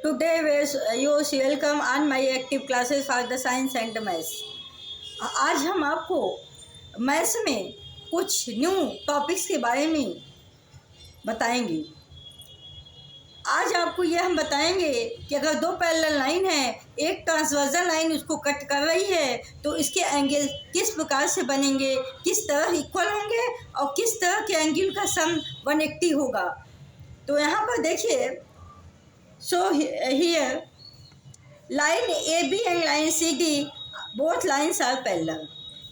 Today you welcome on my active classes for the science and maths. आज हम आपको maths में कुछ न्यू टॉपिक्स के बारे में बताएंगे। आज आपको ये हम बताएंगे कि अगर दो पैरेलल लाइन है, एक ट्रांसवर्सल लाइन उसको कट कर रही है, तो इसके एंगल किस प्रकार से बनेंगे, किस तरह इक्वल होंगे और किस तरह के एंगल का सम 180 होगा। तो यहाँ पर देखिए, so here line AB and line CD both lines are parallel।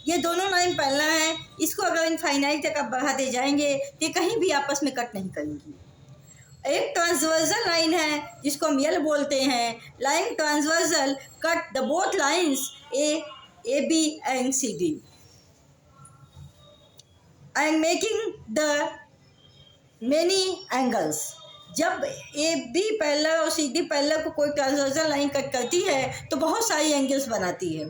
ये दोनों लाइन पैरेलल हैं। इसको अगर इनफाइनाइट तक आप बढ़ाते जाएंगे तो कहीं भी आपस में कट नहीं करेंगी। एक ट्रांसवर्सल लाइन है जिसको हम यल बोलते हैं। Line transversal cut the both lines AB and CD and making the many angles। जब ए बी पैरेलल और सी डी पैरेलल को कोई ट्रांसवर्सल लाइन कट करती है तो बहुत सारी एंगल्स बनाती है।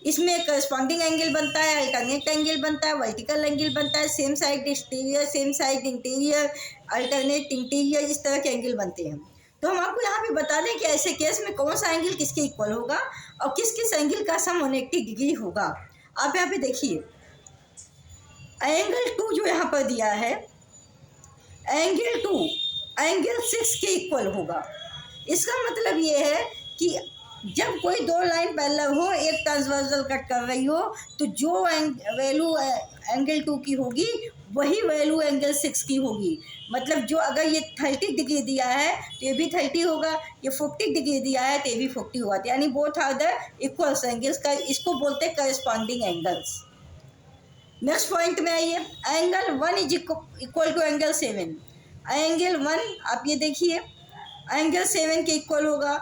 इसमें करस्पॉन्डिंग एंगल बनता है, अल्टरनेट एंगल बनता है, वर्टिकल एंगल बनता है, same side exterior, same side interior, alternate interior, इस तरह के एंगल बनते हैं। तो हम आपको यहाँ पे बता दें कि ऐसे केस में कौन सा एंगल किसके इक्वल होगा और किस किस एंगल का सम 180 डिग्री होगा। आप यहाँ पे देखिए, एंगल 2 जो यहाँ पर दिया है, एंगल 2 एंगल 6 के इक्वल होगा। इसका मतलब ये है कि जब कोई दो लाइन पैरेलल हो, एक ट्रांसवर्सल कट कर रही हो, तो जो वैल्यू एंगल 2 की होगी वही वैल्यू एंगल 6 की होगी। मतलब जो अगर ये 30 डिग्री दिया है तो ये भी 30 होगा, ये 40 डिग्री दिया है तो ये भी 40 होगा। यानी both are the equals angles का, इसको बोलते हैं करस्पॉन्डिंग एंगल्स। नेक्स्ट पॉइंट में आइए, angle 1 is equal to angle 7। Angle 1 आप ये देखिए एंगल 7 के इक्वल होगा।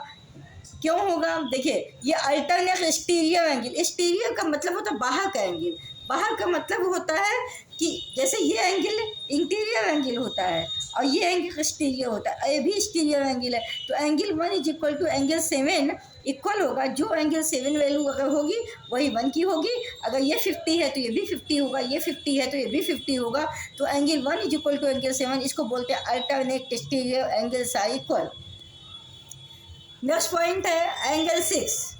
क्यों होगा? देखिए, ये अल्टरनेट एक्सटीरियर एंगल, एक्सटीरियर का मतलब होता है बाहर का एंगल। बाहर का मतलब होता है कि जैसे ये एंगल इंटीरियर एंगल होता है और ये एंगल एक्सटीरियर होता है, ये भी एक्सटीरियर एंगल है। तो angle 1 is equal to angle 7 equal होगा। जो एंगल 7 वैल्यू अगर होगी वही 1 की होगी। अगर ये 50 है तो ये भी 50 होगा, ये 50 है तो ये भी 50 होगा। तो angle 1 is equal to angle 7, इसको बोलते हैं alternate exterior angles are equal. Next point है angle 6।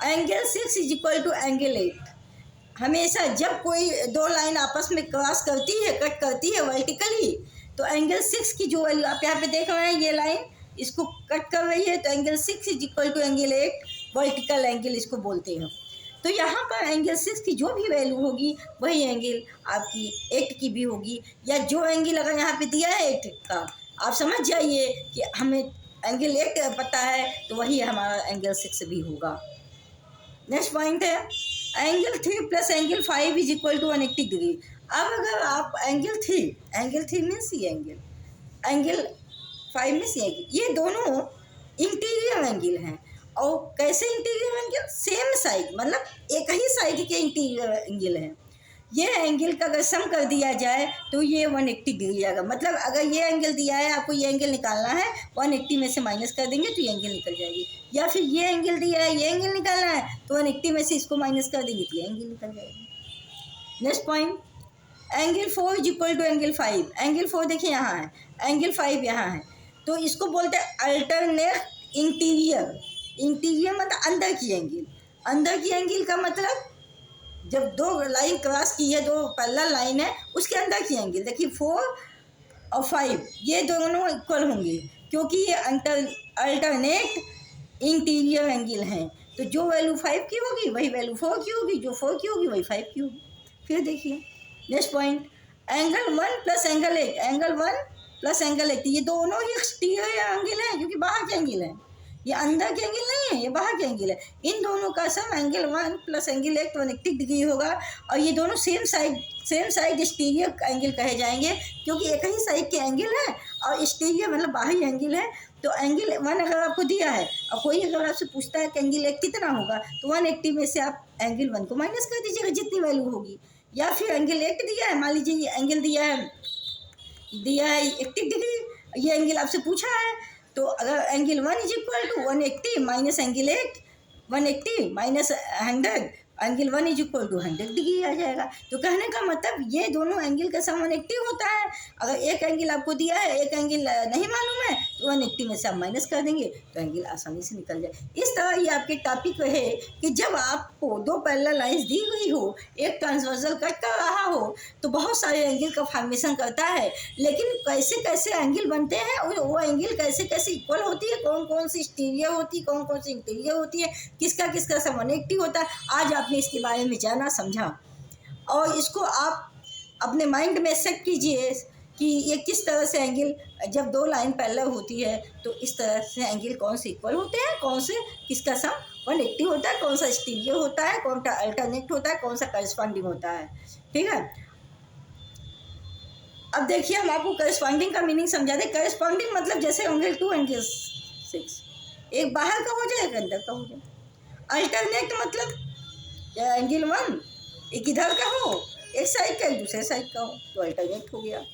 Angle 6 is equal to angle 8। हमेशा जब कोई दो लाइन आपस में क्रॉस करती है, कट करती है वर्टिकली, तो एंगल 6 की जो वैल्यू आप यहाँ पे देख रहे हैं, ये लाइन इसको कट कर रही है, तो angle 6 is equal to angle 8 vertical angle इसको बोलते हैं। तो यहाँ पर एंगल 6 की जो भी वैल्यू होगी वही एंगल आपकी 8 की भी होगी। या जो एंगल अगर यहाँ पे दिया है 8 का, आप समझ जाइए कि हमें एंगल 8 पता है तो वही हमारा एंगल 6 भी होगा। नेक्स्ट पॉइंट है angle 3 plus angle 5 is equal to 180 degree. अब अगर आप एंगल 3 मीन्स ये एंगल 5 मीन्स ये एंगल, ये दोनों इंटीरियर एंगल हैं। और कैसे इंटीरियर एंगल? सेम साइड, मतलब एक ही साइड के इंटीरियर एंगल हैं। ये एंगल का अगर सम कर दिया जाए तो ये 180 डिग्री आएगा। मतलब अगर ये एंगल दिया है, आपको ये एंगल निकालना है, 180 में से माइनस कर देंगे तो ये एंगल निकल जाएगी। या फिर ये एंगल दिया है, ये एंगल निकालना है, तो 180 में से इसको माइनस कर देंगे तो ये एंगल निकल जाएगी। Next point, angle 4 is equal to angle 5। Angle 4 देखिए यहाँ है, एंगल 5 यहाँ है, तो इसको बोलते हैं अल्टरनेट इंटीरियर। इंटीरियर मतलब अंदर की एंगल। अंदर की एंगल का मतलब जब दो लाइन क्रॉस की है, दो पैरेलल लाइन है, उसके अंदर की एंगल। देखिए 4 और 5 ये दोनों इक्वल होंगे क्योंकि ये अल्टरनेट इंटीरियर एंगल हैं। तो जो वैल्यू 5 की होगी वही वैल्यू 4 की होगी, जो 4 की होगी वही 5 की होगी। फिर देखिए next point, angle 1 plus angle 8। Angle 1 plus angle 8 ये दोनों ही एक्सटीरियर एंगल हैं क्योंकि बाहर के एंगल हैं। ये अंदर के एंगल नहीं है, ये बाहर के एंगल है। इन दोनों का sum angle 1 plus angle 8 180 degree होगा। और ये दोनों सेम साइड एक्सटीरियर एंगल कहे जाएंगे क्योंकि एक ही साइड के एंगल है और एक्सटीरियर मतलब बाहरी एंगल है। तो एंगल 1 अगर आपको दिया है और कोई अगर आपसे पूछता है कि एंगल 8 कितना होगा, तो 180 में से आप एंगल 1 को माइनस कर दीजिएगा जितनी वैल्यू होगी। या फिर एंगल 8 दिया है, मान लीजिए ये एंगल दिया है 80 डिग्री, ये एंगल आपसे पूछा है, तो अगर angle 1 is equal to 180 minus angle 8, 180 minus 100 angle 1 is equal to 100 degree आ जाएगा। तो कहने का मतलब ये दोनों एंगल का सम 180 होता है। अगर एक एंगल आपको दिया है, एक एंगल नहीं मालूम है, तो 180 में से आप माइनस कर देंगे तो एंगल आसानी से निकल जाए। इस तरह ये आपके टॉपिक है कि जब आपको दो पैरेलल लाइंस दी हुई हो, एक ट्रांसवर्सल कट कर रहा हो, तो बहुत सारे एंगल का फॉर्मेशन करता है, लेकिन कैसे कैसे एंगल बनते हैं और वो एंगल कैसे कैसे इक्वल होती है, कौन कौन सी एक्सटीरियर होती है, कौन कौन सी इंटीरियर होती है, किसका किसका सम 180 होता है, आज आपने इसके बारे में जाना समझा। और इसको आप अपने माइंड में सेट कीजिए कि ये किस तरह से एंगल, जब दो लाइन पैरेलल होती है तो इस तरह से एंगल कौन से इक्वल होते हैं, कौन से किसका सम 180 होता है, कौन सा एक्सटीरियर होता है, कौन सा अल्टरनेट होता है, कौन सा करस्पॉन्डिंग होता है। ठीक है, अब देखिए हम आपको करस्पॉन्डिंग का मीनिंग समझा दें। करस्पॉन्डिंग मतलब जैसे एंगल 2 एंगल 6, एक बाहर का हो जाए एक अंदर का हो जाए। अल्टरनेट मतलब एंगल 1 एक इधर का हो, एक साइड का, एक दूसरे साइड का हो, तो अल्टरनेट हो गया।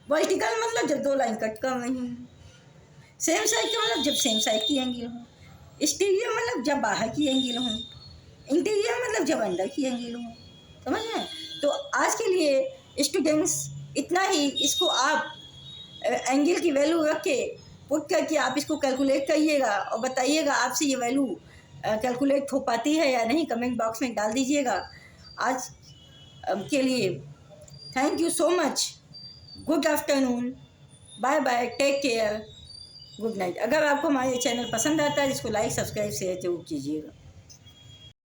वर्टिकल मतलब जब दो लाइन कट कर रही हैं। सेम साइड का मतलब जब सेम साइड की एंगल हो। एक्सटीरियर मतलब जब बाहर की एंगल हो। इंटीरियर मतलब जब अंदर की एंगल हो। समझ रहे हैं? तो आज के लिए स्टूडेंट्स इतना ही। इसको आप एंगल की वैल्यू रख के पुट करके आप इसको कैलकुलेट करिएगा और बताइएगा आपसे ये वैल्यू कैलकुलेट हो पाती है या नहीं, कमेंट बॉक्स में डाल दीजिएगा। आज के लिए thank you so much, good afternoon, bye bye, take care, good night. अगर आपको हमारे चैनल पसंद आता है इसको लाइक सब्सक्राइब शेयर जरूर कीजिएगा।